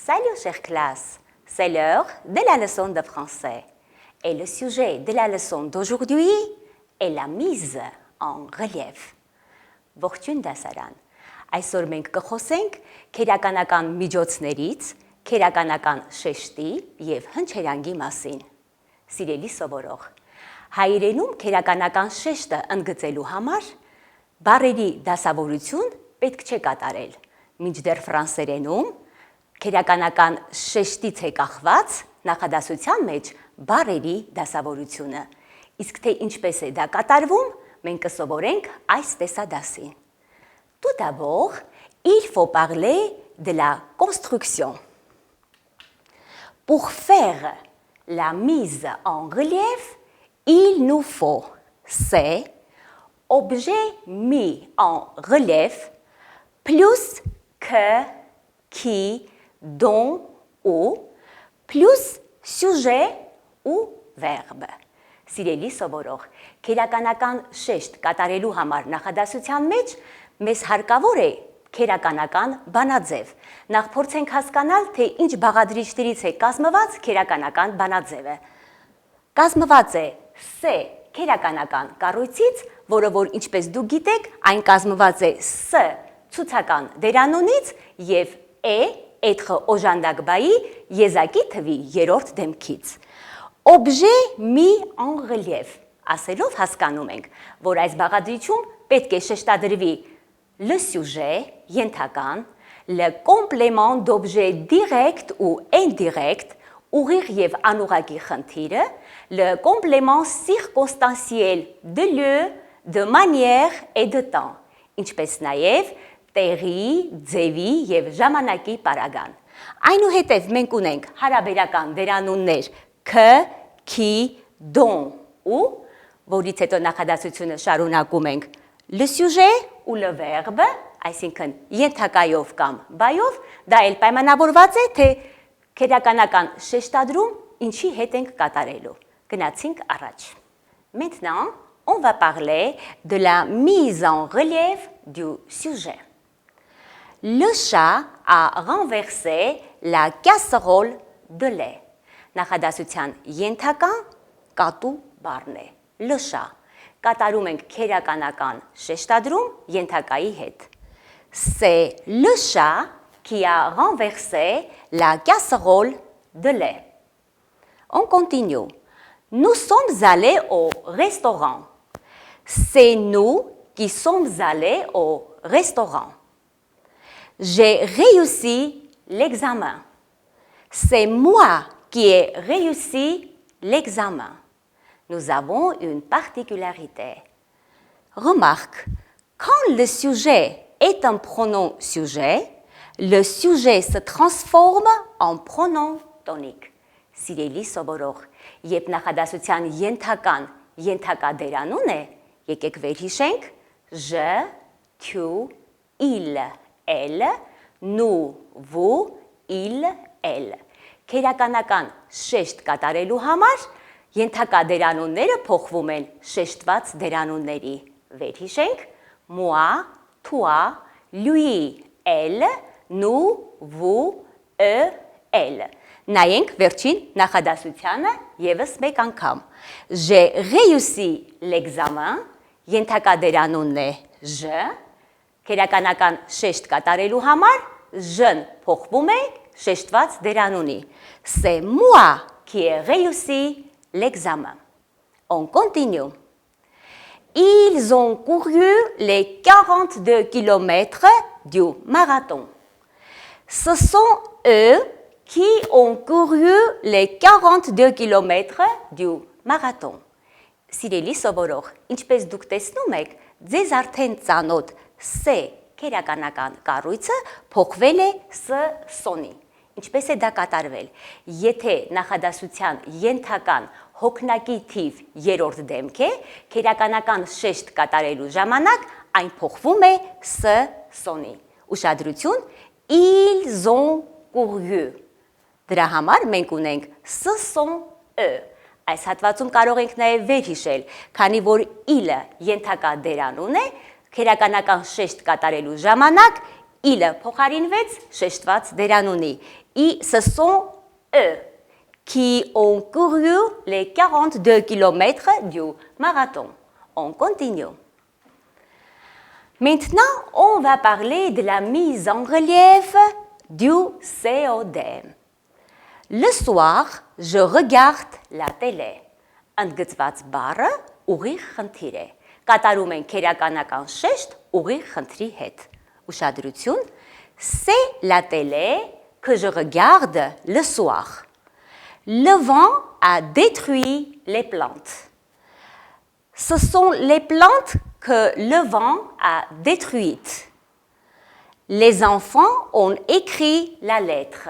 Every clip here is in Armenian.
Salut chère classe, c'est l'heure de la leçon de français. Et le sujet de la leçon d'aujourd'hui est la mise en relief. Ողջույն դասարան։ Այսօր մենք կխոսենք քերականական միջոցներից, քերականական շեշտի եւ հնչերանգի մասին։ Սիրելի սովորող, հայերենում քերականական շեշտը ընդգծելու համար բառերի դասավորություն պետք չէ կատարել։ Մինչդեռ ֆրանսերենում քերականական շեշտից է կախված նախադասության մեջ բառերի դասավորությունը։ Իսկ թե ինչպես է դա կատարվում, մենք կսովորենք այս տեսադասին։ Tout d'abord, il faut parler de la construction. Pour faire la mise en relief, il nous faut ces objets mis en relief plus que, qui, dont ou, plus sujet ou verbe. Սիրելի սովորող, քերականական շեշտ կատարելու համար նախադասության մեջ մեզ հարկավոր է քերականական բանաձև։ Նախ փորձենք հասկանալ, թե ինչ բաղադրիչներից է կազմված քերականական բանաձևը։ Կազմված է S քերականական կառույցից, որը որ ինչպես դուք գիտեք, այն կազմված է S ցուցական դերանունից եւ être օժանդակ բայի եզակի թվի երրորդ դեմքից։ Objet mis en relief, ասելով հասկանում ենք, որ այս բաղադրիչում պետք է շեշտադրվի le sujet, ենթական, le complément d'objet direct ou indirect, ուղիղ եւ անուղղակի խնդիրը, le complément circonstanciel de lieu, de manière et de temps, ինչպես նաեւ տեղի, ձևի եւ ժամանակի պարագան։ Այնուհետև մենք ունենք հարաբերական դերանուններ que, qui, dont ou, որից հետո նախադասությունը շարունակում ենք le sujet ou le verbe, այսինքն ենթակայով կամ բայով, դա էլ պայմանավորված է, թե քերականական շեշտադրում ինչի հետ ենք կատարելու։ Գնացինք առաջ։ Maintenant, on va parler de la mise en relief du sujet. Le chat a renversé la casserole de lait. Նախադասության ենթական կատու բառն է։ Le chat. Կատարում ենք քերականական շեշտադրում ենթակայի հետ։ C'est le chat qui a renversé la casserole de lait. On continue. Nous sommes allés au restaurant. C'est nous qui sommes allés au restaurant. J'ai réussi l'examen. C'est moi qui ai réussi l'examen. Nous avons une particularité. Remarque, quand le sujet est un pronom sujet, le sujet se transforme en pronom tonique. Սիրելի սովորող, երբ նախադասության ենթակա դերանուն է, եկեք վերհիշենք je, tu, il, elle, nous, vous, il, elle. Քերականական շեշտ կատարելու համար ենթակա դերանունները փոխվում են շեշտված դերանունների։ Վերհիշենք moi, toi, lui, elle, nous, vous, eux, elle. Նայենք վերջին նախադասությանը եւս մեկ անգամ։ J'ai réussi l'examen, ենթակա դերանունն է je, քերականական շեշտ կատարելու համար je-ն փոխվում է շեշտված դերանունի։ C'est moi qui ai réussi l'examen. On continue. Ils ont couru les 42 kilomètres du marathon. Ce sont eux qui ont couru les 42 kilomètres du marathon. Սիրելի սովորող, ինչպես դուք տեսնում եք, ձեզ արդեն ծանոթ C քերականական կառույցը փոխվել է S սոնի։ Ինչպես է դա կատարվել։ Եթե նախադասության ենթական հոգնակի թիվ երրորդ դեմք է, քերականական շեշտ կատարելու ժամանակ այն փոխվում է S սոնի։ Ուշադրություն, ils ont couru. Դրա համար մենք ունենք ce sont eux. Այս հատվածում կարող ենք նաև վերհիշել, քանի որ il-ը ենթակա դերանուն է, քերականական շեշտ կատարելու ժամանակ il-ը փոխարինվեց շեշտված դերանունի։ Et ce sont eux qui ont couru les 42 km du marathon. On continue. Maintenant, on va parler de la mise en relief du COD. Le soir, je regarde la télé. Ընդգծված բառը ուղիղ խնդիր է։ Կատարում ենք քերականական շեշտ ուղիղ խնդրի հետ։ Ուշադրություն, c'est la télé que je regarde le soir. Le vent a détruit les plantes. Ce sont les plantes que le vent a détruites. Les enfants ont écrit la lettre.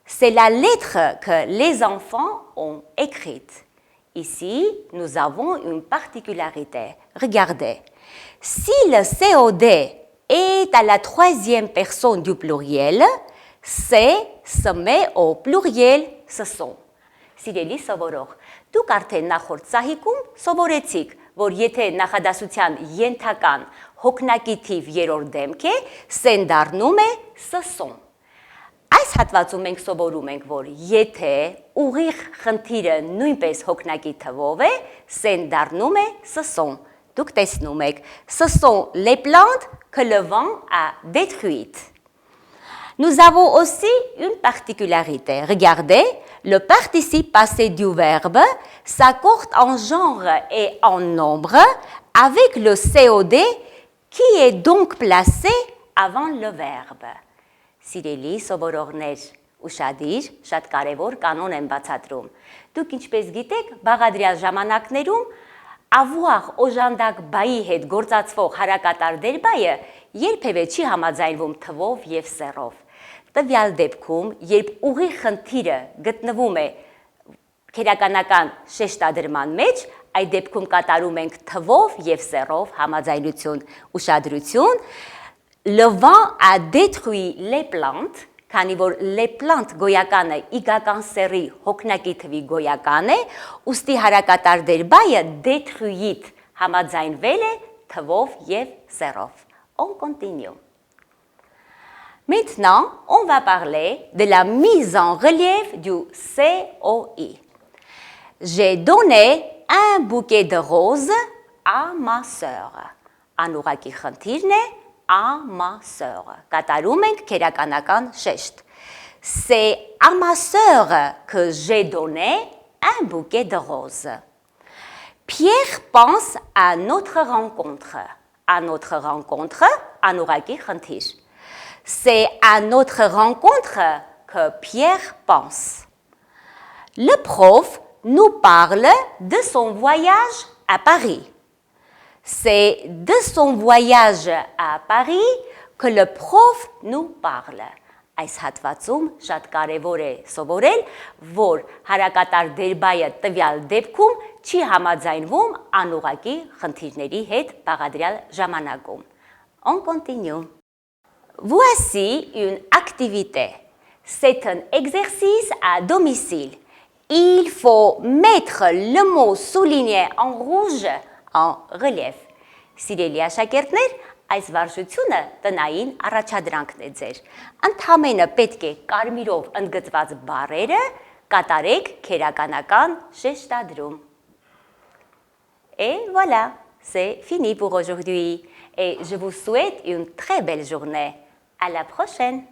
C'est la lettre que les enfants ont écrite. Ici, nous avons une particularité. Regardez, si le COD est à la troisième personne du pluriel, c'est se met au pluriel ce sont. Սիրելի սովորող, դուք արդեն նախորդ սահիկում սովորեցիք, որ եթե նախադասության ենթական հոգնակի թիվ երրորդ դեմք է, սեն դառնում է սսոն։ Այս հատվածում մենք սովորում ենք, որ եթե ուղիղ խնդիրը նույնպես հոգնակի թվով է, սեն դառնում է սսոն։ Դուք տեսնում եք, ce sont les plantes que le vent a détruites. Nous avons aussi une particularité. Regardez, le participe passé du verbe s'accorde en genre et en nombre avec le COD qui est donc placé avant le verbe. Սիրելի սովորողներ, ուշադիր, շատ կարևոր կանոն եմ բացատրում։ Դուք ինչպես գիտեք, բաղադրյալ ժամանակներում avoir օժանդակ բայի հետ գործածվող հարակատար դերբայը երբևէ չի համաձայնվում թվով եւ սեռով։ Տվյալ դեպքում, երբ ուղիղ խնդիրը գտնվում է քերականական շեշտադրման մեջ, այդ դեպքում կատարում ենք թվով եւ սեռով համաձայնություն, ուշադրություն, le vent a détruit les plantes, քանի որ les plantes գոյականը իգական սեռի հոգնակի թվի գոյական է, ուստի հարակատար դերբայը détruit համաձայնվել է թվով եւ սեռով։ On continue. Maintenant, on va parler de la mise en relief du COI. J'ai donné un bouquet de roses à ma sœur. Անուղակի խնդիրն է à ma sœur. Կատարում ենք քերականական շեշտ. C'est à ma sœur que j'ai donné un bouquet de roses. Pierre pense à notre rencontre. À notre rencontre, անուղակի խնդիր. C'est à notre rencontre que Pierre pense. Le prof nous parle de son voyage à Paris. C'est de son voyage à Paris que le prof nous parle. Այս հատվածում շատ կարևոր է սովորել, որ հարակատար դերբայը տվյալ դեպքում չի համաձայնվում անուղակի խնդիրների հետ բաղադրյալ ժամանակում. On continue. Voici une activité. C'est un exercice à domicile. Il faut mettre le mot souligné en rouge en relief. Սիրելի աշակերտներ, այս վարժությունը տնային առաջադրանքն է ձեր։ Ընդհանրապես պետք է կարմիրով ընդգծված բառերը կատարեք քերականական շեշտադրում։ Et voilà, c'est fini pour aujourd'hui. Et je vous souhaite une très belle journée. À la prochaine!